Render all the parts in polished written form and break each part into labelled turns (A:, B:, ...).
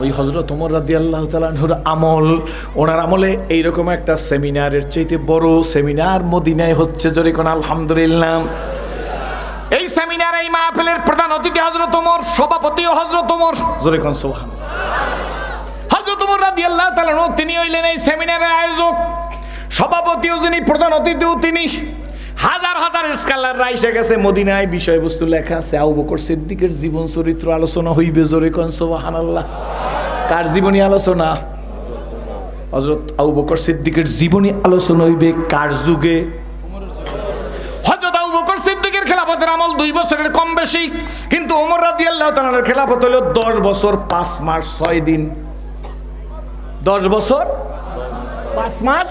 A: ওই হযরত ওমর রাদিয়াল্লাহু তাআলা আনহুর আমল, ওনার আমলে এইরকম একটা সেমিনারের চাইতে বড় সেমিনার মদিনায় হচ্ছে। জোরে কোন আলহামদুলিল্লাহ। এই সেমিনারে এই মাহফিলের প্রধান অতিথি হযরত ওমর, সভাপতিও হযরত ওমর। জোরে কোন সুবহানাল্লাহ। হযরত ওমর রাদিয়াল্লাহু তাআলা আনহু তিনি হইলেন এই সেমিনারের আয়োজক, সভাপতিও যিনি, প্রধান অতিথিও তিনি। হাজার হাজার স্কলাররা এসে গেছে মদিনায়, বিষয়বস্তু লেখা আছে আবু বকর সিদ্দিকের জীবন চরিত্র আলোচনা হইবে। জোরে কোন সুবহানাল্লাহ। কার জীবনী আলোচনা? হযরত আবু বকর সিদ্দিকের জীবনী আলোচনা হইবে। কার যুগে? হযরত আবু বকর সিদ্দিকের খেলাফতের আমল 2 বছরের কম বেশি, কিন্তু ওমর রাদিয়াল্লাহু তাআলার খেলাফত হলো 10 বছর 5 মাস 6 দিন। 10 বছর 5 মাস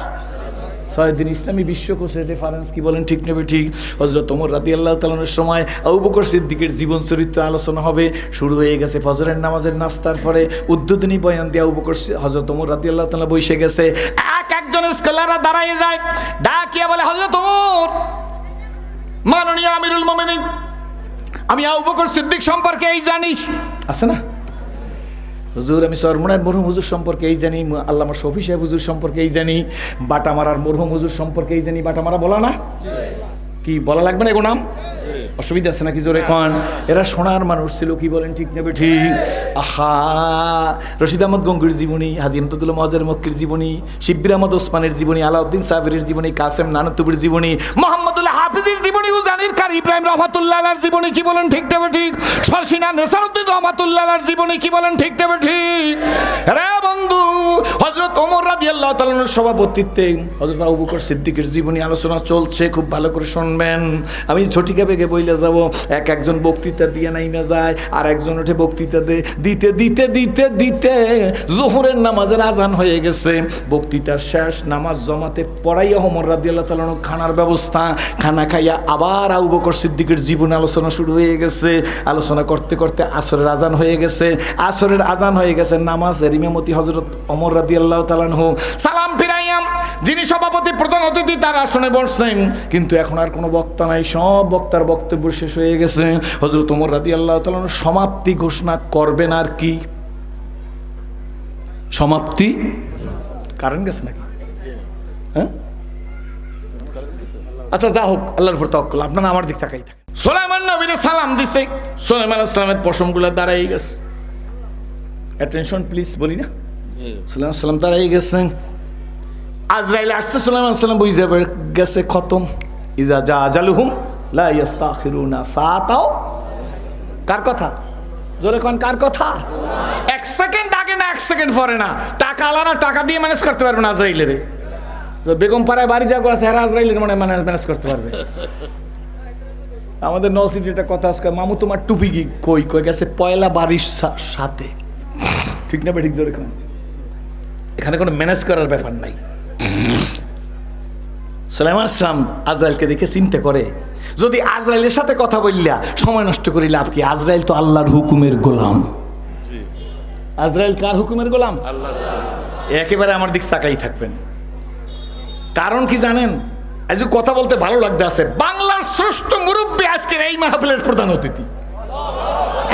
A: 6 দিন। ইসলামী বিশ্বকোষের রেফারেন্স, কি বলেন ঠিক নেবে ঠিক? হযরত ওমর রাদিয়াল্লাহু তাআলার সময় আবু বকর সিদ্দিকের জীবন চরিত্র আলোচনা হবে। শুরু হয়ে গেছে ফজরের নামাজের নাস্তার পরে উদ্বোধনী বয়ান দিয়ে আবু বকর হযরত ওমর রাদিয়াল্লাহু তাআলা বসে গেছে। একজন স্কলাররা দাঁড়ায় যায়, ডাকিয়া বলে, হযরত ওমর, মাননীয় আমিরুল মুমিনিন, আমি আবু বকর সিদ্দিক সম্পর্কে এই জানি। আছে না হুজুর? আমি সরমুনার মরহুম হুজুর সম্পর্কে এই জানি, আল্লামা শফি সাহেব হুজুর সম্পর্কে এই জানি, বাটামারার মরহুম হুজুর সম্পর্কে এই জানি। বাটামারা বলা না? কি বলা লাগবে না? এগো নাম অসুবিধা আছে নাকি? জোরে কোন। এরা সোনার মানুষ ছিল, কি বলেন ঠিক নেবে ঠিক? আহা, রশিদ আহমদ গঙ্গুর জীবনী, হাজী ইমদাদুল মহাজের মক্কির জীবনী, শিব্বির আহমদ ওসমানের জীবনী, আলাউদ্দিন সাবিরের জীবনী, কাসেম নানুতুবির জীবনী, মোহাম্মদুল্লাহ হাফিজের জীবনী, উজানির কারি ইব্রাহিম রহমাতুল্লাহ আলাইহির জীবনী, কি বলেন ঠিক নেবে ঠিক? সরসিনা নেসারউদ্দিন রহমাতুল্লাহ আলাইহির জীবনী, কি বলেন ঠিক নেবে ঠিক? রে বন্ধু, হযরত ওমর রাদিয়াল্লাহু তাআলার সভাপতিত্বে হযরত আবু বকর সিদ্দিকের জীবনী আলোচনা চলছে। খুব ভালো করে শুনবেন, আমি ঝটিকা বেগে বইলে যাব। একজন বক্তৃতা দিয়ে নাইমে যায়, আর একজন উঠে বক্তৃতা দিতে দিতে দিতে দিতে জোহরের নামাজের আজান হয়ে গেছে। বক্তৃতার শেষ, নামাজ জমাতে পড়াইয়া ওমর রাদিয়াল্লাহু তাআলা খানার ব্যবস্থা, খানা খাইয়া আবার আবু বকর সিদ্দিকের জীবন আলোচনা শুরু হয়ে গেছে। আলোচনা করতে করতে আসরের আজান হয়ে গেছে। আসরের আজান হয়ে গেছে, নামাজের ইমামতি হযরত ওমর রাদিয়াল্লাহু তাআলা আনহু। সালাম ফিরাইয়াম, যিনি সভাপতি প্রধান অতিথি তার আসনে বসছেন, কিন্তু এখন আর কোনো বক্তা নাই, সব বক্তার বক্তব্য শেষ হয়ে গেছে। হযরত ওমর রাদিয়াল্লাহু তাআলা সমাপ্তি ঘোষণা করবেন। আর কি সমাপ্তি? কারেন্ট গেছে নাকি? হ্যাঁ, আচ্ছা যা হোক, আল্লাহর উপর তাওয়াক্কুল। আপনারা আমার দিক তাকাই থাকেন। সুলাইমান নবীর সালাম দিছে, সুলাইমান আলাইহিস সালামের পশমগুলো দাঁড়াই গেছে। অ্যাটেনশন প্লিজ, বলি না? সুলাইমান সালাম দাঁড়াই গেছে। আজরাইল আসছে, সুলাইমান সালাম বুঝে গেছে খতম। ইজা জা আজালুহুম লা ইস্তাখিরুনা সাআতাও। কার কথা? জোরে কোন, কার কথা? 1 সেকেন্ড আগে না 1 সেকেন্ড পরে না। টাকা আলাদা, টাকা দিয়ে ম্যানেজ করতে পারবে না আজরাইলের। বেগম পাড়ায় বাড়ি যাগো আছে, এরা আজরাইলের মানে ম্যানেজ করতে পারবে। আমাদের নলসিটির একটা কথা আজকে, মামু তোমার টুপি কি কই? কই গেছে পয়লা বাড়ির সাথে। ঠিক না ঠিক? জোরে কোন। এখানে কোনো ম্যানেজ করার ব্যাপার নাই। সুলাইমান সালাম আজরাইলকে দেখে চিন্তা করে, যদি আজরাইলের সাথে কথা বললা সময় নষ্ট করি লাভ কি? আজরাইল তো আল্লাহর হুকুমের গোলাম। আজরাইল কার হুকুমের গোলাম? আল্লাহর। একেবারে আমার দিক তাকাই থাকবেন। কারণ কি জানেন? আজ কথা বলতে ভালো লাগতে আছে, বাংলার শ্রেষ্ঠ মুরব্বী আজকের এই মাহফিলের প্রধান অতিথি।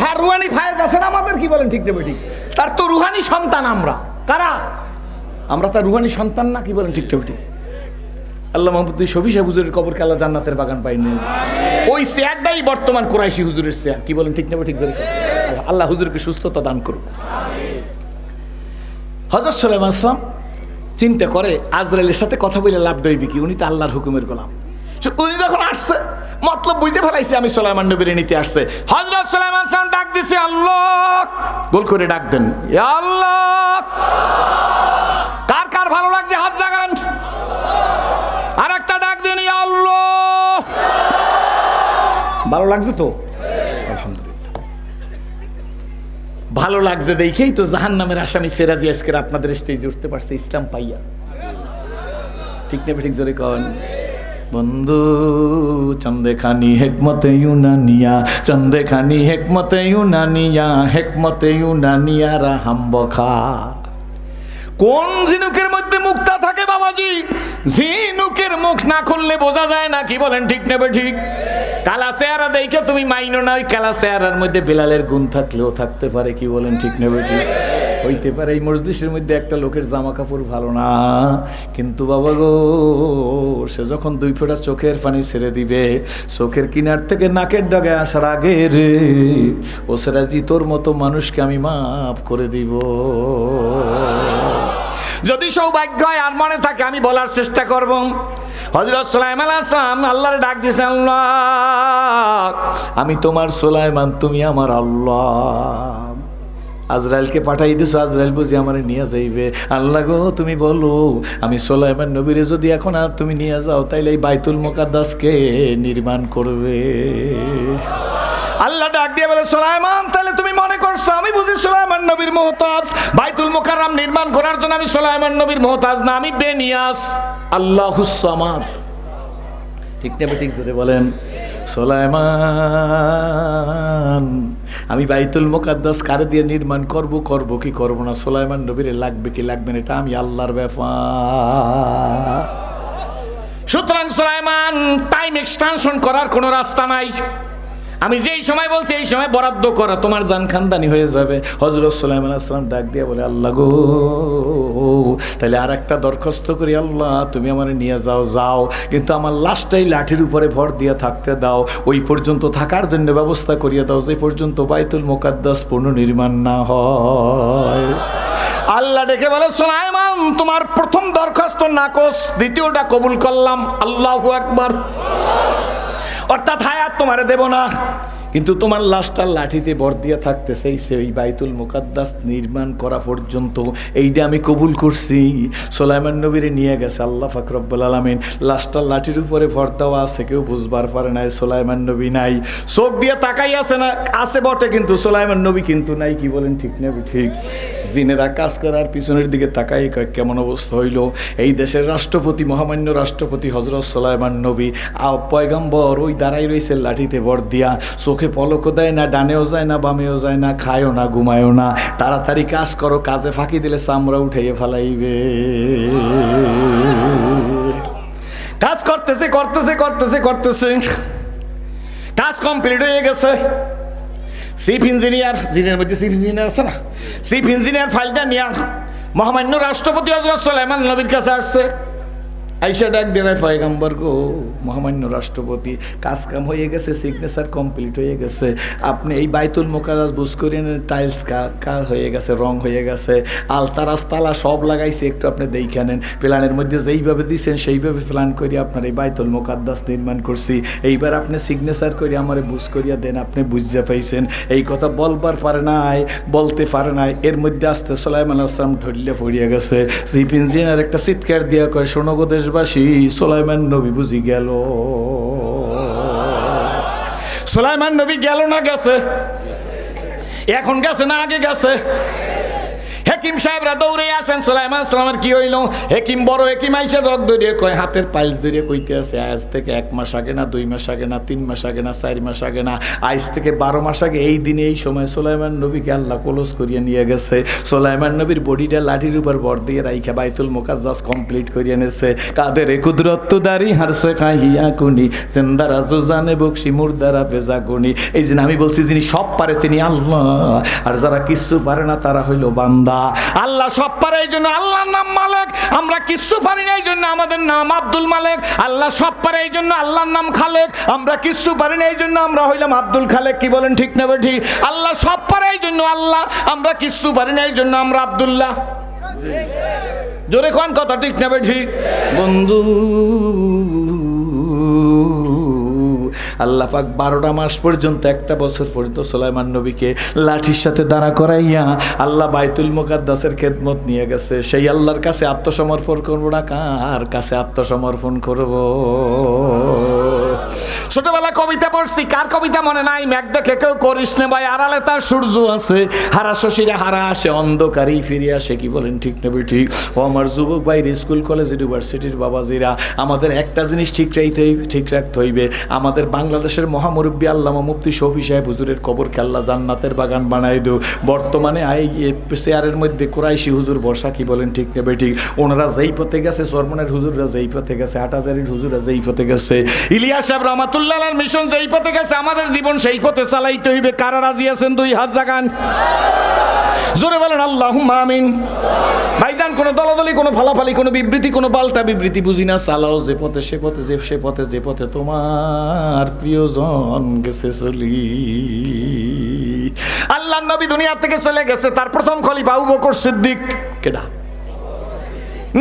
A: হ্যাঁ, রুহানি ফায়েজ আছেন আমাদের, কি বলেন ঠিক নেবে ঠিক? তার তো রুহানি সন্তান আমরা। কারা? আমরা তার রুহানি সন্তান না? কি বলেন ঠিক নেবে ঠিক? আল্লাহ মাহমুদ শফি সাহেব হুজুরের কবর কালা জান্নাতের বাগান পাইনি। ওই চেয়ারটাই বর্তমান কুরাইশি হুজুরের চেয়ার। কি বলেন ঠিক নেবে ঠিক? আল্লাহ হুজুরকে সুস্থতা দান করুন। হযরত সুলাইমান সালাম চিন্তা করে, আজরাইলের সাথে কথা বলে লাভ হইবে কি? উনি তো আল্লাহর হুকুমের গোলাম। উনি যখন আসছে, মতলব বুঝে ফেলাইছে আমি সুলাইমান নবীর নিতে আসছে। হযরত সুলাইমান সালাম ডাক দিছে, আল্লাহ, গোল করে ডাক দেন, ইয়া আল্লাহ। কার কার ভালো লাগছে হাত জাগান। আর একটা ডাক দিন, ইয়া আল্লাহ। ভালো লাগছে তো? আলহামদুলিল্লাহ। ভালো লাগছে দেখেই তো জাহান্নামের আসামি সিরাজি আজকের আপনাদের স্টেজে উঠতে পারছে ইসলাম পাইয়া। ঠিক না ঠিক? জোরে কোন। বন্ধু চন্দে খানি হেকমতে ইউনানিয়া, চন্দে খানি হেকমতে ইউনানিয়া, হেকমতে ইউনানিয়া রাহাম বখা। কোন ঝিনুকের মধ্যে মুক্তা থাকে বাবাজি? ঝিনুকের মুখ না খুললে বোঝা যায় না। কি বলেন ঠিক নেবে ঠিক? কালা চেহারা দেখে তুমি মাইনো না, ওই কালা চেহারার মধ্যে বেলালের গুণ থাকলেও থাকতে পারে। কি বলেন ঠিক নেবে ঠিক? হইতে পারে এই মজলিসের মধ্যে একটা লোকের জামা কাপড় ভালো না, কিন্তু বাবা গো সে যখন 2 ফোঁটা চোখের পানি ছেড়ে দিবে, চোখের কিনার থেকে নাকের ডগে আসার আগে রে ও সেরাজি তোর মতো মানুষকে আমি মাফ করে দিব। যদি সৌভাগ্য হয় আর মনে থাকে আমি বলার চেষ্টা করব, হযরত সুলাইমান আলাইহিস সালাম আল্লাহর ডাক দিয়েছেন, আল্লাহ আমি তোমার সুলাইমান, তুমি আমার আল্লাহ। আজরাইলকে পাঠাই দিছো, আজরাইল বুঝি আমারে নিয়ে যাইবে। আল্লাহ গো তুমি বলো আমি সুলাইমান নবীরে যদি এখন আর তুমি নিয়ে যাও তাইলে এই বাইতুল মুকাদ্দাসকে নির্মাণ করবে। আল্লাহ ডাক দিয়ে বলে, সুলাইমান তাহলে তুমি মনে করছো আমি বুঝি সুলাইমান নবীর মুহতাজ? বাইতুল মুকাররম নির্মাণ করার জন্য আমি সুলাইমান নবীর মুহতাজ না, আমি বেনিয়াস। আল্লাহুস সামাদ, ঠিক না ঠিক জোরে বলেন। সুলাইমান আমি বাইতুল মুকাদ্দাস কারে দিয়ে নির্মাণ করব কি করব না, সুলাইমান নবীরে লাগবে কি লাগবে না, এটা আমি আল্লাহর ব্যাপার। সুতরাং সুলাইমান টাইম এক্সটেনশন করার কোনো রাস্তা নাই। আমি যেই সময় বলছি এই সময় বরাদ্দ করা, তোমার জান খানদানি হয়ে যাবে। হযরত সুলাইমান আলাইহিস সালাম ডাক দিয়ে বলে, আল্লাহ গো তাহলে আর একটা দরখাস্ত করি, আল্লাহ তুমি আমার নিয়ে যাও, কিন্তু আমার লাশটাই লাঠির উপরে ভর দিয়ে থাকতে দাও, ওই পর্যন্ত থাকার জন্য ব্যবস্থা করিয়ে দাও যে পর্যন্ত বাইতুল মুকাদ্দাস পুনর্নির্মাণ না হয়। আল্লাহ ডেকে বলে, সুলাইমান তোমার প্রথম দরখাস্ত নাকচ, দ্বিতীয়টা কবুল করলাম। আল্লাহু আকবার। অর্থাৎ হায়াত তোমারে দেব না, কিন্তু তোমার লাশটা লাঠিতে ভর দিয়ে থাকতেছে এই বাইতুল মুকাদ্দাস নির্মাণ করা পর্যন্ত, এইটা আমি কবুল করছি। সুলাইমান নবীরে নিয়ে গেছে আল্লাহ পাক রব্বুল আলামিন, লাশটা লাঠির উপরে ভর দেওয়া আছে, কেউ বুঝবার পারে নাই সুলাইমান নবী নাই। চোখ দিয়ে তাকাই আছে না, আছে বটে, কিন্তু সুলাইমান নবী কিন্তু নাই। কি বলেন ঠিক না ঠিক? জিনেরা কাজ করার পিছনের দিকে তাকাই কয় কেমন অবস্থা হইল। এই দেশের রাষ্ট্রপতি, মহামান্য রাষ্ট্রপতি হযরত সুলাইমান নবী পয়গম্বর, ওই দাঁড়াই রয়েছে লাঠিতে ভর দিয়া, চোখে পলকও দেয় না, ডানেও যায় না, বামেও যায় না, খায়ও না, ঘুমায়ও না। তাড়াতাড়ি কাজ করো, কাজে ফাঁকি দিলে চামড়া উঠাইয়ে ফেলাইবে। কাজ করতেছে কাজ কমপ্লিট হয়ে গেছে। চিফ ইঞ্জিনিয়ার, জিনের মধ্যে চিফ ইঞ্জিনিয়ার আছে না, চিফ ইঞ্জিনিয়ার ফাইলটা নিয়ে মহামান্য রাষ্ট্রপতি হযরত সুলাইমান নবীর কাছে আসছে। আইসা ডাক দেয়, পয়গম্বর গো, মহামান্য রাষ্ট্রপতি, কাজ কাম হয়ে গেছে, সিগনেচার কমপ্লিট হয়ে গেছে, আপনি এই বাইতুল মুকাদ্দাস বুঝ করে টাইলস কা হয়ে গেছে, রং হয়ে গেছে, আলতারাস তালা সব লাগাইছে, একটু আপনি দেখে নেন। প্ল্যানের মধ্যে যেইভাবে দিয়েছেন সেইভাবে প্ল্যান করে আপনার এই বাইতুল মুকাদ্দাস নির্মাণ করছি, এইবার আপনি সিগনেচার করে আমারে বুঝ করিয়া দেন, আপনি বুঝতে পাইছেন। এই কথা বলবার পারে নাই, বলতে পারে নাই। এর মধ্যে আসতে সুলাইমান আলাইহিস সালাম ঢলে পড়িয়া গেছে। চিফ ইঞ্জিনিয়ার একটা চিৎকার দিয়া কয়, শোনো গো দেশবাসী, সুলাইমান নবী বুঝি গেল। সুলাইমান নবী গেল না গেছে? এখন গেছে না আগে গেছে? হেকিম সাহেবরা দৌড়ে আসেন, সুলাইমান সালামের কি হইল? হেকিম, বড় হেকিম আইসা রক ধরিয়ে কয়, হাতের পাইলস ধরিয়ে কইতে আছে, আজ থেকে 1 মাস আগে না, 2 মাস আগে না, 3 মাস আগে না, 4 মাস আগে না, আজ থেকে 12 মাস আগে এই দিনে এই সময় সুলাইমান নবীকে আল্লাহ কলস করিয়ে নিয়ে গেছে। সুলাইমান নবীর বডিটা লাঠির উপর ভর দিয়ে রাইখা বাইতুল মুকাদ্দাস কমপ্লিট করিয়ে এনেছে। কাদের কুদরত দারি হারসে কাহিয়া কুনি, জিন্দারা জুজানে বকশি মুর্দারা বেজা গুনি। এই যে আমি বলছি, যিনি সব পারে তিনি আল্লাহ, আর যারা কিছু পারে না তারা হইল বান্দা। আল্লাহ সব পারে, এই জন্য আল্লাহর নাম মালিক। আমরা কিচ্ছু পারি না, এই জন্য আমাদের নাম আব্দুল মালিক। আল্লাহ সব পারে, এই জন্য আল্লাহর নাম খালেক। আমরা কিচ্ছু পারি না, এই জন্য আমরা হইলাম আব্দুল খালেক। কি বলেন ঠিক না ঠিক? আল্লাহ সব পারে, এই জন্য আল্লাহ। আমরা কিচ্ছু পারি না, এই জন্য আমরা আব্দুল্লাহ। জোরে কোন কথা ঠিক না ঠিক? বন্ধু, আল্লাহ পাক 12টা মাস পর্যন্ত, 1 বছর পর্যন্ত সুলাইমান নবীকে লাঠির সাথে দাঁড়া করাইয়া আল্লাহ বাইতুল মুকাদ্দাসের খেদমত নিয়ে গেছে। সেই আল্লাহর কাছে আত্মসমর্পণ করবো না, কার কাছে আত্মসমর্পণ করব? ছোটবেলা কবিতা পড়ছি, কার কবিতা মনে নাই? মেঘ দেখে কেউ করিস নে ভাই, আড়ালে তার সূর্য আছে, হারা শশীরা হারা আসে, অন্ধকারেই ফিরে আসে। কি বলেন ঠিক না ঠিক? ও আমার যুবক ভাইরে, স্কুল কলেজ ইউনিভার্সিটির বাবাজিরা, আমাদের একটা জিনিস ঠিক রাখতে হইবে। আমাদের বাংলাদেশের মহামুরব্বী আল্লামা মুফতি শফি সাহেব হুজুরের কবরকে আল্লাহ জান্নাতের বাগান বানাই দেও। বর্তমানে চেয়ারের মধ্যে কুরাইশি হুজুর বর্ষা। কি বলেন ঠিক না ঠিক? ওনারা যেই পথে গেছে, চরমনের হুজুররা যেই পথে গেছে, হাটাজারির হুজুররা যেই পথে গেছে, ইলিয়াস সাহেব রহমাতুল্লাহ আলাইহির মিশন যেই পথে গেছে, আমাদের জীবন সেই পথে চালাইতে হইবে। কারা রাজি আছেন? 2 হাত জাগান। জোরে বলেন আল্লাহুম্মা আমিন। ভাইজান কোনো দলাদলি, কোনো ফালাফালি, কোনো বিবৃতি, কোনো পাল্টা বিবৃতি বুঝি না। চালাও যে পথে, যে পথে তোমার প্রিয়জন গেছে চলি। আল্লাহর নবী দুনিয়া থেকে চলে গেছে, তার প্রথম খলিফা আবু বকর সিদ্দিক। কেডা?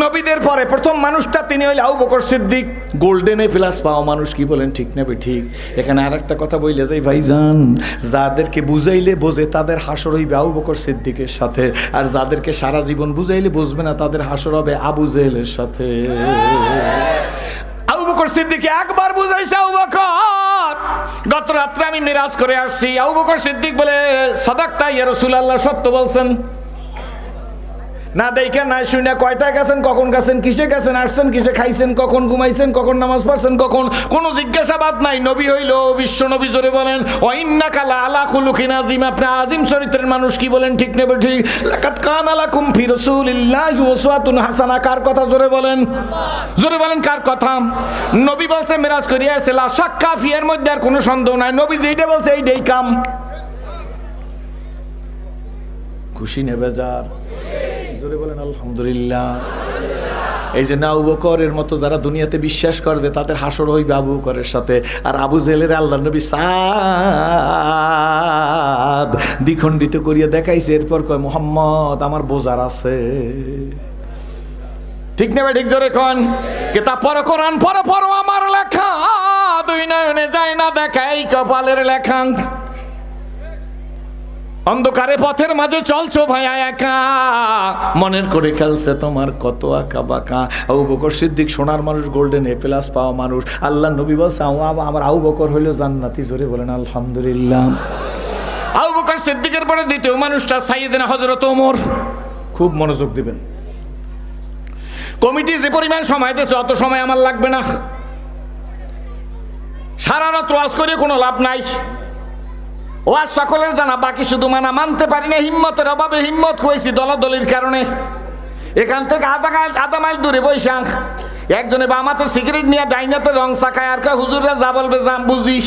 A: নবীদের পরে প্রথম মানুষটা তিনি হইলে আবু বকর সিদ্দিক। গোল্ডেনে প্লাস পাওয়া মানুষ, কি বলেন ঠিক না ঠিক? এখানে আর একটা কথা বইলে যাই ভাইজান, যাদেরকে বুঝাইলে বোঝে তাদের হাসর হইবে আবু বকর সিদ্দিকের সাথে, আর যাদেরকে সারা জীবন বুঝাইলে বুঝবে না তাদের হাসর হবে আবু জেহেলের সাথে। আবু বকর সিদ্দিক একবার বুঝাইছে আবু বকর, গত রাত্রে আমি মিরাজ করে আসছি। আবু বকর সিদ্দিক বলে, সাদাকতা ইয়া রাসূলুল্লাহ, সত্য বলছেন। না দেখে না শুনে কয়টায় গেছেন, কখন গেছেন, কিসে গেছেন, আসছেন কিসে, খাইছেন কখন, ঘুমাইছেন কখন, নামাজ পড়ছেন কখন, কোনো জিজ্ঞাসাবাদ নাই। নবী হইল বিশ্ব নবী। জোরে বলেন ওয়া ইন্নাকা লাআলা খুলুকিন আযীম, আপনি আযীম চরিত্রের মানুষ, কি বলেন ঠিক নেবে ঠিক? লাকাদ কানা লাকুম ফি রাসূলিল্লাহি উসওয়াতুন হাসানাহ। কার কথা? জোরে বলেন, জোরে বলেন কার কথা? নবী বলছে মিরাজ করিয়া আসছে, লা শাক্কা ফি, এর মধ্যে আর কোনো সন্দেহ নাই। নবী যেইটা বলছে এইটাই কাম। খুশি নেবে যার, জোরে বলেন আলহামদুলিল্লাহ। এই যে আবু বকরের মতো যারা দুনিয়াতে বিশ্বাস করবে তাদের হাসর হইবে আবু বকরের সাথে। আর আবু জেহেলের আল্লাহর নবী সাদ দ্বিখণ্ডিত করিয়া দেখাইছে। এরপর কয়, মুহাম্মদ আমার বোঝার আছে। ঠিক নেবে ঠিক? জোরে কোন কিতাব পড়ো, কোরআন পড়ো, পড়ো আমার লেখা, দুই নয়নে যায় না দেখা, এই কপালের লেখা। অন্ধকারে পথের মাঝে চলছো ভাইয়া একা, মনের করে খেলছে তোমার কত আঁকা বাঁকা। আবু বকর সিদ্দিক সোনার মানুষ, গোল্ডেন এ প্লাস পাওয়া মানুষ। আল্লাহ নবী বলছে আমার আবু বকর হইল জান্নাতি। জোরে বলেন আলহামদুলিল্লাহ। আবু বকর সিদ্দিকের পরে দ্বিতীয় মানুষটা সাইয়েদনা হযরত ওমর। খুব মনোযোগ দিবেন। কমিটি যে পরিমাণ সময় দিয়েছে অত সময় আমার লাগবে না। সারা রাত ওয়াজ করে কোনো লাভ নাই। ওয়াজ সকলের জানা, বাকি শুধু মানতে পারি না হিম্মতের অভাবে। হিম্মত হয়েছি দলাদলির কারণে। এখান থেকে আধা মাইল দূরে বৈশা একজনে বামাতে সিগারেট নিয়ে ডাইনাতে রং চাকায়, আর কয় হুজুররা যা বলবে যা বুঝি।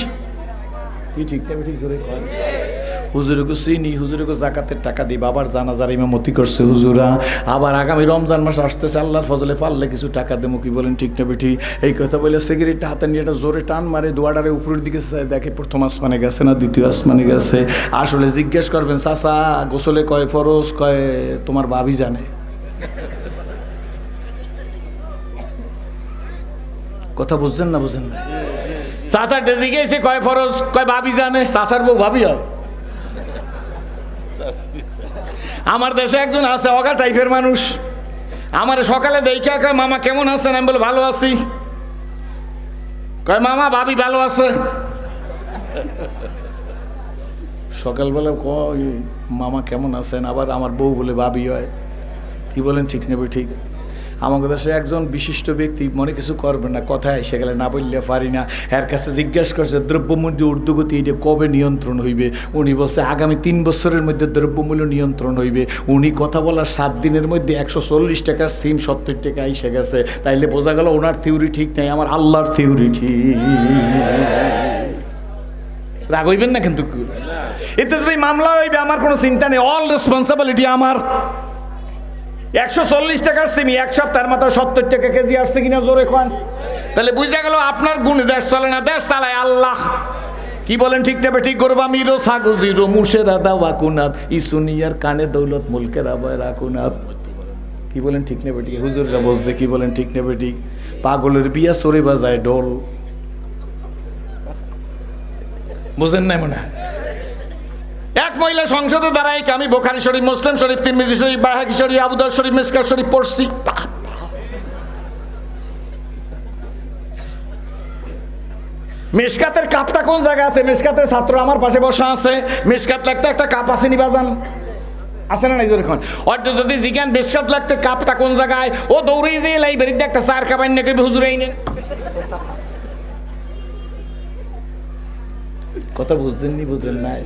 A: হুজুরকে চিনি, হুজুরকে জাকাতের টাকা দিই, বাবার জানাজার ইমামতি করছে হুজুরা। আবার আগামী রমজান মাস আসতেছে, আল্লাহর ফজলে পারলে কিছু টাকা দেবো, কি বলেন ঠিক না বেঠি? এই কথা বলে সিগারেটটা হাতে নিয়ে একটা জোরে টান মারে, দোয়াটারে উপরের দিকে দেখে প্রথম আসমানে গেছে না দ্বিতীয় আসমানে গেছে। আসলে জিজ্ঞেস করবেন, চাচা গোসলে কয় ফরজ? কয় তোমার ভাবি জানে। কথা বুঝছেন না? বুঝেন না? চাচার ডেজি গেছে কয় ফরজ? কয় ভাবি জানে। চাচার বউ ভাবি হয়। আমার দেশে একজন আছে অগা টাইপের মানুষ। আমার সকালে দেখা কয়, মামা কেমন আছেন? আমি বলে ভালো আছি। কয় মামা ভাবি ভালো আছে। সকালবেলা কয় মামা কেমন আছেন, আবার আমার বউ বলে ভাবি হয়। কি বলেন ঠিক নেবে ঠিক? আমাদের দেশে একজন বিশিষ্ট ব্যক্তি, মনে কিছু করবেন না, কথায় এসে গেলে না বললে পারি না। এর কাছে জিজ্ঞাসা করছে দ্রব্যমূল্য ঊর্ধ্বগতি এটা কবে নিয়ন্ত্রণ হইবে? উনি বলছে আগামী 3 বছরের মধ্যে দ্রব্যমূল্য নিয়ন্ত্রণ হইবে। উনি কথা বলার 7 দিনের মধ্যে 140 টাকার সিম 70 টাকা এসে গেছে। তাইলে বোঝা গেল ওনার থিওরি ঠিক নাই, আমার আল্লাহর থিওরি ঠিক। রাগ হইবেন না কিন্তু। এতে যদি মামলা হইবে আমার কোনো চিন্তা নেই, অল রেসপন্সিবিলিটি আমার। 140 টাকার সিমি 1 সপ্তাহের মাথায় 70 টাকা কেজি আসছে কিনা জোরে খান। তাহলে বুঝা গেল আপনার গুণে দেশ চলে না, দেশ চালায় আল্লাহ। কি বলেন ঠিক না ঠিক? গরবা মিরো সাগুজিরো মুর্শেদা দাওয়া কুনাত ইসুনিয়ার কানে দৌলত মুলকের আবায় রাকুনাত। কি বলেন ঠিক না বেটি? হুজুররা বলছে কি বলেন ঠিক না বেটি? পাগলের বিয়া চড়ে বাজায় ডোল। বুঝেন না মনে হয়? এক মহিলা সংসদে দাঁড়ায়, আমি বুখারী শরীফ, মুসলিম শরীফ, তিরমিজি শরীফ, বাইহাকী শরীফ, আবু দাউদ শরীফ, মিশকাত শরীফ পড়ছি। মিশকাতের কাপটা কোন জায়গায় আছে? মিশকাতের ছাত্র আমার পাশে বসা আছে। মিশকাত লাগতে একটা কাপ আছে নি বাজান? আছে না নাই জোরে খান? অর্ধ যদি জিজ্ঞান মিশকাত লাগতে কাপটা কোন জায়গায়, ও দৌড়েই যে লাইব্রেরিতে একটা চার কাপ আইন নাকি হুজুর আইনে। কথা বুঝছেননি, বুঝলেন নাই?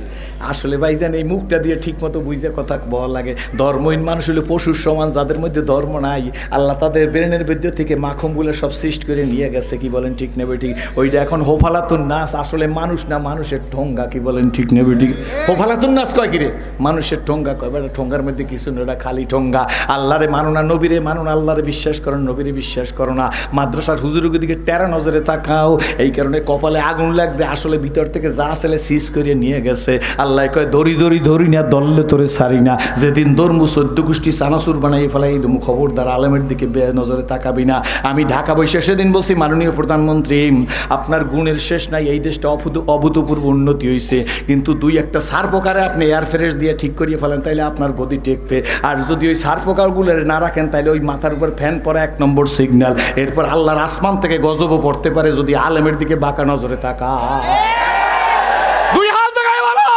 A: আসলে ভাইজান এই মুখটা দিয়ে ঠিক মতো বুঝে কথা বলা লাগে। ধর্মহীন মানুষ হলো পশুর সমান, যাদের মধ্যে ধর্ম নাই, আল্লাহ তাদের ব্রেনের মধ্য থেকে মাখম বলে সব সৃষ্টি করে নিয়ে গেছে। কি বলেন ঠিক নেবে ঠিক? ওইটা এখন হোফালাতুন নাস, আসলে মানুষ না, মানুষের ঠোঙ্গা। কি বলেন ঠিক নেবে ঠিক? হোফালাতুন নাস কয় কিরে? মানুষের ঠোঙ্গা কয়। বেটা ঠোঙ্গার মধ্যে কিছু না, ওটা খালি ঠোঙ্গা। আল্লাহরে মানো না, নবীরে মানো না, আল্লাহরে বিশ্বাস করো, নবীরে বিশ্বাস করো না, মাদ্রাসার হুজুরের দিকে তেরা নজরে তাকাও। এই কারণে কপালে আগুন লাগছে, আসলে ভিতর থেকে যা ছেলে সিজ করে নিয়ে গেছে। আল্লাহ কয় দড়ি দড়ি ধরি না, দললে তোরে সারি না। যেদিন ধর্ম 14 গোষ্ঠী চানাচুর বানাই ফেলাই দেবো, খবরদার আলেমের দিকে নজরে তাকাবি না। আমি ঢাকা বসে সেদিন বলছি, মাননীয় প্রধানমন্ত্রী, আপনার গুণের শেষ নাই, এই দেশটা অভূতপূর্ব উন্নতি হয়েছে, কিন্তু দুই একটা সার পোকারে আপনি এয়ার ফ্রেশ দিয়ে ঠিক করিয়ে ফেলেন, তাইলে আপনার গতি টেকবে। আর যদি ওই সার পোকাগুলো না রাখেন, তাহলে ওই মাথার উপর ফ্যান পরা 1 নম্বর সিগন্যাল। এরপর আল্লাহর আসমান থেকে গজবও পড়তে পারে যদি আলেমের দিকে বাঁকা নজরে তাকা। দুই হাত জায়গায় বলো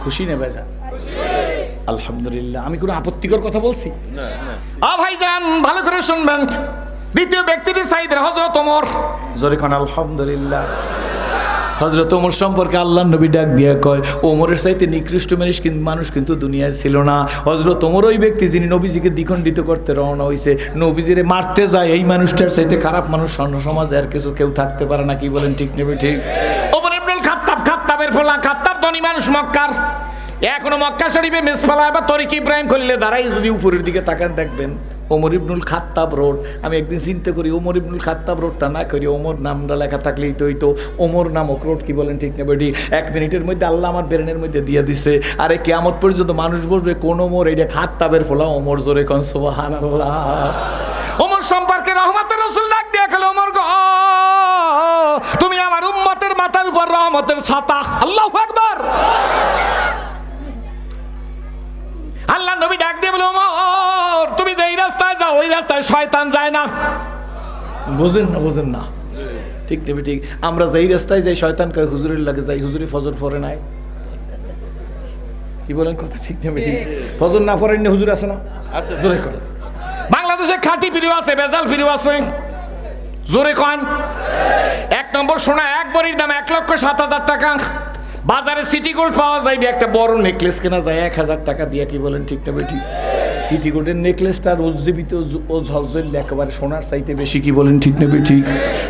A: খুশি নেবে যান? আলহামদুলিল্লাহ। আমি কোনো আপত্তিকর কথা বলছি? ভাইজান ভালো করে শুনবেন। দ্বিতীয় ব্যক্তিটি সাইয়েদনা হযরত ওমর। জোরে কোন আলহামদুলিল্লাহ। হযরত ওমর সম্পর্কে আল্লাহর নবী ডাক দিয়ে কয়, ওমরের চাইতে নিকৃষ্ট মানুষ কিন্তু দুনিয়ায় ছিল না। হযরত ওমর ওই ব্যক্তি যিনি নবীজিকে দ্বিখণ্ডিত করতে রওনা হয়েছে, নবীজিরে মারতে যায়। এই মানুষটার চাইতে খারাপ মানুষ সমাজে আর কেউ থাকতে পারে না। কি বলেন ঠিক নেবে ঠিক? ওমর ইবনুল খাত্তাব, খাত্তাবের ফলা, খাত্তাব ধনী মানুষ মক্কার। এখনো মক্কা শরীফে মেসফালা বা তরিক ইব্রাহিম খলিলে দাঁড়াই যদি উপরের দিকে তাকান দেখবেন ওমর ইবনুল খাত্তাব রোড। আমি একদিন চিন্তা করি, ওমর ইবনুল খাত্তাব রোডটা না করি ওমর নামটা লেখা থাকলেই তো হইতো ওমর নামক রোড। কি বলেন ঠিক না বেটি? 1 মিনিটের মধ্যে আল্লাহ আমার ব্রেনের মধ্যে দিয়ে দিছে। আরে কিয়ামত পর্যন্ত মানুষ বসবে কোন ওমর? এইটা খাত্তাবের ফলা ওমর। জোরে কোন সুবহানাল্লাহ। ওমর সম্পর্কে রহমতের রাসূল ডাক দিয়ে গেল, ওমর গো, তুমি আমার উম্মতের মাথার উপর রহমতের ছাতা। আল্লাহু আকবার। আল্লাহ নবী ডাক দিয়ে বলে, ওমর তুমি যেই রাস্তায় যাও ওই রাস্তায় শয়তান যায় না। বুঝেন না? ঠিক নেবে ঠিক? আমরা যেই রাস্তায় যাই শয়তান কয় হুজুরের লাগে যাই, হুজুরি ফজর পড়ে নাই। কি বলেন কথা ঠিক নেবে ঠিক? ফজর না পড়েন না হুজুর আছে না? আছে। জোরে কন। বাংলাদেশে খাঁটি ফিরিও আছে, বেজাল ফিরিও আছে। জোরে কন। 1 নম্বর সোনা 1 ভরির দাম 1,07,000 টাকা। বাজারে সিটি গোল্ড পাওয়া যাইবে, একটা বড় নেকলেস কেনা যায় 1,000 টাকা দিয়ে। কি বলেন ঠিক না বেটি? সিটি গোল্ডের নেকলেসটার উজ্জীবিত ও ঝলঝল একেবারে সোনার চাইতে বেশি। কি বলেন ঠিক না বেটি?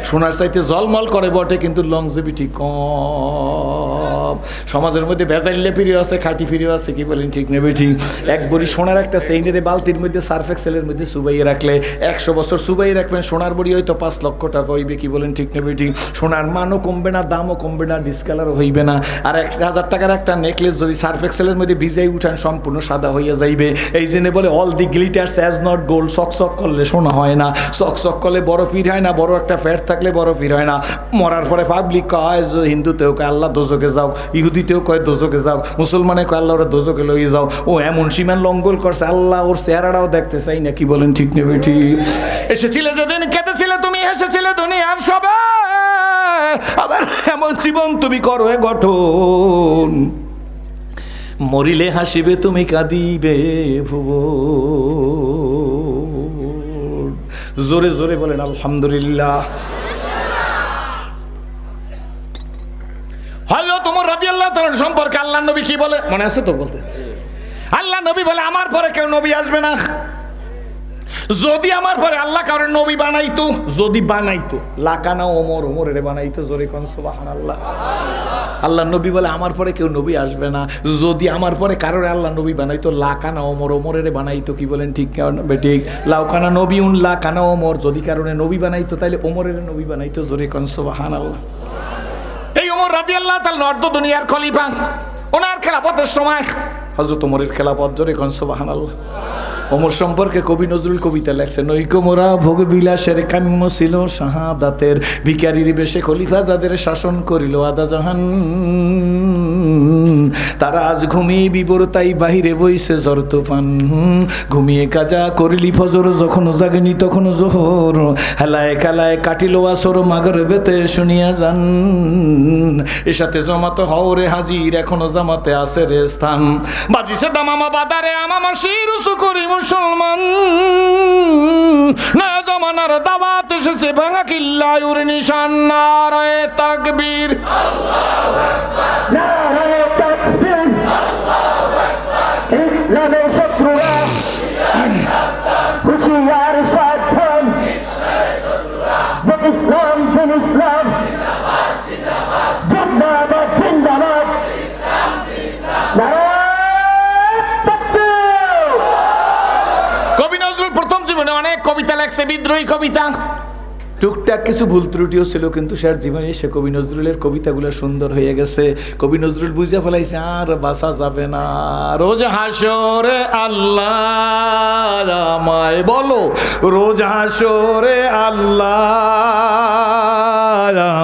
A: সোনার চাইতে জলমল করে বটে, কিন্তু লংজিভিটি কম। সমাজের মধ্যে ভেজাইলে ফিরিও আছে, খাঁটি ফিরিও আছে। কি বলেন ঠিক না বেটি? 1 ভরি সোনার একটা সেইনের বালতির মধ্যে সার্ফ এক্সেলের মধ্যে চুবাইয়ে রাখলে 100 বছর চুবাইয়ে রাখবেন, সোনার বড়ি হয়তো 5 লক্ষ টাকা হইবে। কি বলেন ঠিক না বেটি? সোনার মানও কমবে না, দামও কমবে না, ডিসকালারও হইবে না। আর 1,000 টাকার একটা নেকলেস যদি সার্ফ এক্সেলের মধ্যে ভিজাই উঠান সম্পূর্ণ সাদা হইয়া যাইবে। এই জন্য বলে all the glitters as not gold. চকচক করলে সোনা হয় না, চকচক করলে বড় ফির হয় না, বড় একটা ফ্যাট থাকলে বড় ফির হয় না। মরার পরে পাবলিক কয়, হিন্দুতেও কয় আল্লাহ দোজকে যাও, ইহুদিতেও কয় দোজকে যাও, মুসলমানে কয় আল্লাহ ওরা দোজকে লইয়ে যাও। ও এমন সীমান লঙ্ঘন করছে, আল্লাহ ওর চেহারাটাও দেখতে চাই না। কি বলেন ঠিক নেবে ঠিক? এসেছিলে যেদিন কেঁদেছিলে তুমি, এসেছিলে দুনিয়ার সবে, আবার এমন জীবন তুমি করো এ গঠন, মরিলে হাসিবে তুমি কাঁদিবে ভুবন। জোরে জোরে বলেন আলহামদুলিল্লাহ। হযরত ওমর রাদিয়াল্লাহু তাআলা সম্পর্কে আল্লাহ নবী কি বলে মনে আছে তো? বলতে আল্লাহ নবী বলে, আমার পরে কেউ নবী আসবে না। যদি আমার পরে আল্লাহ কারণে নবী বানাইতো, যদি বানাইতো, লাকানা ওমর, ওমরের বানাইতো। জোরে কোন সুবহানাল্লাহ। আল্লাহ নবী বলে আমার পরে কেউ নবী আসবে না। যদি আমার পরে কারণে আল্লাহ নবী বানাইতো, লাকানা ওমর, ওমরের বানাইতো। কি বলেন ঠিক বেঠিক? লাউকানা নবীউন লাকানা ওমর। যদি কারণে নবী বানাইতো তাহলে ওমরের নবী বানাইতো। জোরে কোন সুবহানাল্লাহ। এই ওমর রাদিয়াল্লাহু তাআলা অর্ধ দুনিয়ার খলিফা। ওনার খেলাফতের সময় হযরত ওমরের খেলাফত। জোরে কোন সুবহানাল্লাহ। ওমর সম্পর্কে কবি নজরুল কবিতা লেখছেন, নৈকমোরা ভোগ বিলাসের কাম্য ছিল শাহাদাতের, ভিখারির বেশে খলিফা যাদের শাসন করিল আদা জাহান। তারা আজ ঘুমিয়ে বিবর তাই বাহিরে বইছে ঝড় তুফান। ঘুমিয়ে কাজা করিলি ফজর, যখন জাগেনি তখন জোহর। হেলায় খেলায় কাটিল আসর, মাগরিবেতে শুনিয়া যান। এর সাথে জমাতে হওরে হাজির, এখনো জামাতে আছে রে স্থান। বাজিছে দামামা বাদারে আমামা শিরুসু করি মুসলমান। না জমানার দাওয়াত এসেছে ভাঙা কিল্লায়ুর নিশান। নারায়ে তাকবীর,
B: নারায়ে তাকবীর, ইসলামের শত্রুরা হুঁশিয়ার সাবধান। ইসলাম দিন ইসলাম, জিন্দাবাদ জিন্দাবাদ, নারায়ে তাকবীর।
A: কবি নজরুল প্রথম জীবনে অনেক কবিতা লেখছে, বিদ্রোহী কবিতা। টুকটাক কিছু ভুল ত্রুটিও ছিল, কিন্তু সে জীবনে সে কবি নজরুলের কবিতাগুলো সুন্দর হয়ে গেছে। কবি নজরুল বুঝে ফেলাইছে আর বাঁচা যাবে না। রোজ হাসরে আল্লাহ আমায় বলো, রোজ হাসরে আল্লাহ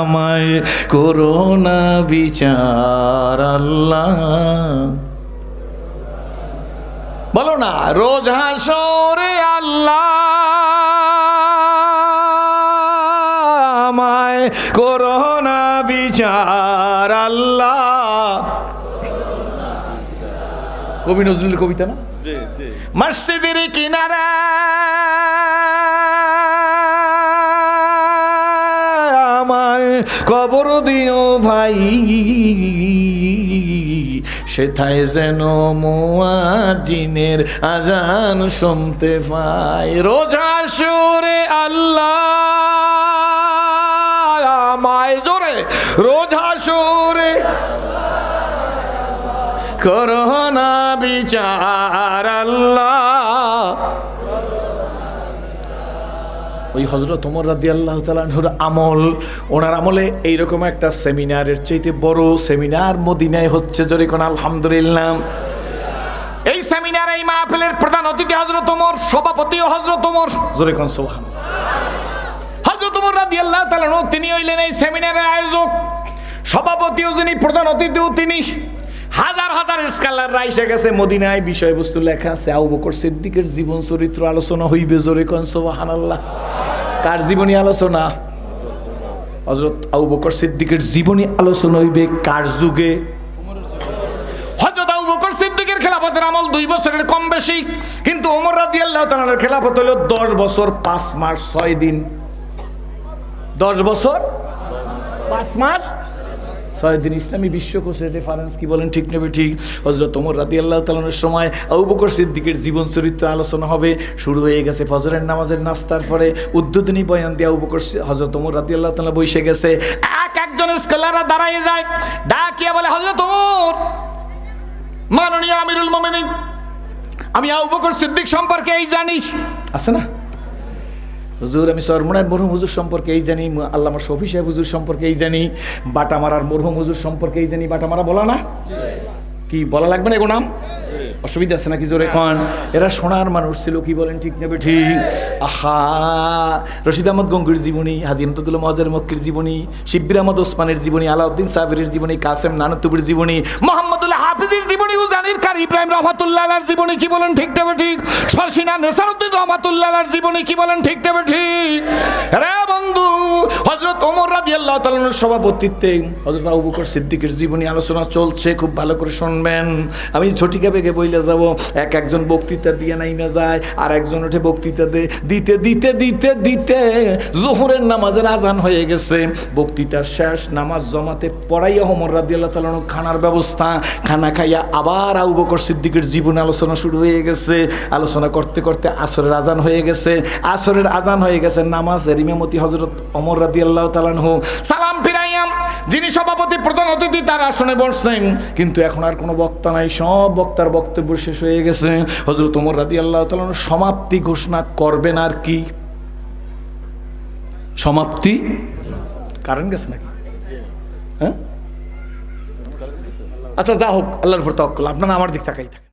A: আমায় করোনা বিচার আল্লাহ। বলো না, রোজ হাসরে আল্লাহ আমায় করোনা বিচার আল্লাহ। কবি নজরুলের কবিতা না? মসজিদের কিনারা আমায় কবর দিও ভাই, সেথায় যেন মুয়াজ্জিনের আজান শুনতে পাই। রোজ হাসরে আল্লাহ আমায়, জোরে রোজ হাসরে করোনা বিচার আল্লাহ। ওই হযরত ওমর রাদিয়াল্লাহু তাআলা আনহুর আমল, ওনার আমলে এইরকম একটা সেমিনারের চাইতে বড় সেমিনার মদিনায় হচ্ছে, জোরে কোন আলহামদুলিল্লাহ। এই সেমিনার, এই মাহফিলের প্রধান অতিথি হযরত ওমর, সভাপতিও হযরত ওমর, জোরে কোন সুবহানাল্লাহ। হযরত ওমর রাদিয়াল্লাহু তাআলা আনহু তিনি হইলেন এই সেমিনারের আয়োজক, সভাপতিও যিনি, প্রধান অতিথিও তিনি। হাজার হাজার স্কলাররা এসে গেছে মদিনায়, বিষয়বস্তু লেখা আছে আবু বকর সিদ্দিকের জীবন চরিত্র আলোচনা হইবে, জোরে কোন সুবহানাল্লাহ। কার জীবনী আলোচনা? হযরত আবু বকর সিদ্দিকের জীবনী আলোচনা হইবে। কার যুগে? হযরত আবু বকর সিদ্দিকের খেলাফতের আমল 2 বছরের কম বেশি, কিন্তু ওমর রাদিয়াল্লাহু তাআলার খেলাফত হলো 10 বছর 5 মাস 6 দিন। 10 বছর 5 মাস 6 দিন। ইসলামী বিশ্বকোষের রেফারেন্স কি বলেন, ঠিক নেবে ঠিক? হযরত ওমর রাদিয়াল্লাহু তাআলার সময় আবু বকর সিদ্দিকের জীবন চরিত্র আলোচনা হবে। শুরু হয়ে গেছে ফজরের নামাজের নাস্তার পরে উদ্বোধনী বয়ান দিয়ে আবু বকর হযরত ওমর রাদিয়াল্লাহু তাআলা বসে গেছে। একজন স্কলাররা দাঁড়ায় যায়, ডাকিয়া বলে, হযরত ওমর, মাননীয় আমিরুল মুমিনিন, আমি আবু বকর সিদ্দিক সম্পর্কে এই জানি। আছে না হুজুর, আমি সরমনার মরহুম হুজুর সম্পর্কে এই জানি, আল্লামা শফি সাহেব হুজুর সম্পর্কে এই জানি, বাটামারার মরহুম হুজুর সম্পর্কে এই জানি। বাটামারা বলা না? কি বলা লাগবে না? এগো নাম অসুবিধা আছে নাকি? জোরে খান। এরা সোনার মানুষ ছিল, কি বলেন, ঠিক নেবে ঠিক? আহা, রশিদ আহমদ গঙ্গুর জীবনী, হাজী ইমদাদুল্লাহ মহাজের মক্কির জীবনী, শিব্বির আহমদ ওসমানের জীবনী, আলাউদ্দিন সাবিরের জীবনী, কাসেম নানুতুবির জীবনী, মোহাম্মদুল্লাহ হাফিজের জীবনী, উজানির কারি ইব্রাহিম রহমাতুল্লাহ আলাইহির জীবনী, কি বলেন, ঠিক নেবে ঠিক? শর্ষিনা নেসারউদ্দিন রহমাতুল্লাহ আলাইহির জীবনী, কি বলেন, ঠিক নেবে ঠিক? রে বন্ধু, হযরত ওমর রাদিয়াল্লাহু তাআলা আনহুর সভাপতিত্বে হযরত আবু বকর সিদ্দিকের জীবনী আলোচনা চলছে। খুব ভালো করে শুনবেন, আমি ঝটিকা বেগে বইলে যাব। একজন বক্তৃতা দিয়ে নাইমে যায়, আর একজন উঠে বক্তৃতা দিতে দিতে দিতে দিতে জোহরের নামাজের আজান হয়ে গেছে। বক্তৃতার শেষ, নামাজ জমাতে পড়াইয়া ওমর রাদিয়াল্লাহু তাআলা আনহু খানার ব্যবস্থা, খানা খাইয়া আবার আবু বকর সিদ্দিকের জীবন আলোচনা শুরু হয়ে গেছে। আলোচনা করতে করতে আসরের আজান হয়ে গেছে। আসরের আজান হয়ে গেছে, নামাজের ইমামতি হযরত ওমর রাদিয়াল্লাহু তাআলা আনহু সালাম ফিরাইয়া যিনি সভাপতি, প্রধান অতিথি, তার আসনে বসছেন। কিন্তু এখন আর কোনো বক্তা নাই, সব বক্তার বক্তব্য শেষ হয়ে গেছে। হযরত ওমর রাদিয়াল্লাহু তাআলা আনহু সমাপ্তি ঘোষণা করবেন। আর কি সমাপ্তি? কারেন্ট গেছে নাকি? হ্যাঁ, আচ্ছা যা হোক, আল্লাহর উপর তাওয়াক্কুল। আপনারা আমার দিক তাকাই থাকেন।